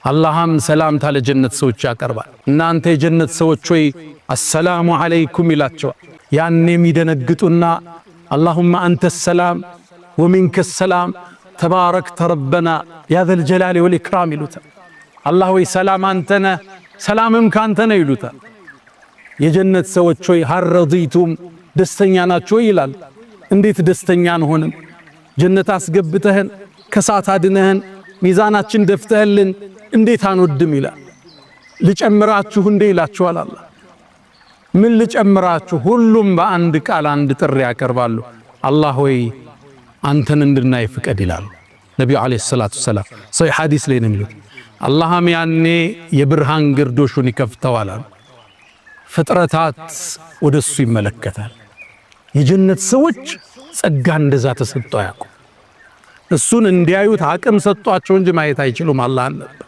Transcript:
አላህም ሰላምታ ለጀነት ሰዎች ያቀርባል። እናንተ የጀነት ሰዎች ሆይ አሰላሙ አለይኩም ይላቸዋል። ያኔም ይደነግጡና አላሁመ አንተ ሰላም ወሚንከ ሰላም ተባረክተ ረበና ያ ዘል ጀላሊ ወል ኢክራም ይሉታል። አላህ ሆይ ሰላም አንተ ነህ፣ ሰላምም ካንተ ነው ይሉታል። የጀነት ሰዎች ሆይ ሀል ረዲቱም ደስተኛ ናችሁ ይላል። እንዴት ደስተኛ አንሆንም? ጀነት አስገብተህን ከሳት አድነህን ሚዛናችን ደፍተህልን እንዴት አንወድም ይላል። ልጨምራችሁ እንዴ ይላችኋል አላህ። ምን ልጨምራችሁ? ሁሉም በአንድ ቃል አንድ ጥሪ ያቀርባሉ። አላህ ሆይ አንተን እንድናይ ፍቀድ ይላሉ ነቢዩ አለይሂ ሰላቱ ሰላም። ሰሒህ ሐዲስ ላይ ነው የሚሉት። አላህም ያኔ የብርሃን ግርዶሹን ይከፍተዋል። ፍጥረታት ወደሱ ይመለከታል። የጀነት ሰዎች ጸጋ እንደዛ ተሰጥቶ ያውቁ። እሱን እንዲያዩት አቅም ሰጧቸው እንጂ ማየት አይችሉም። አላህ ነበር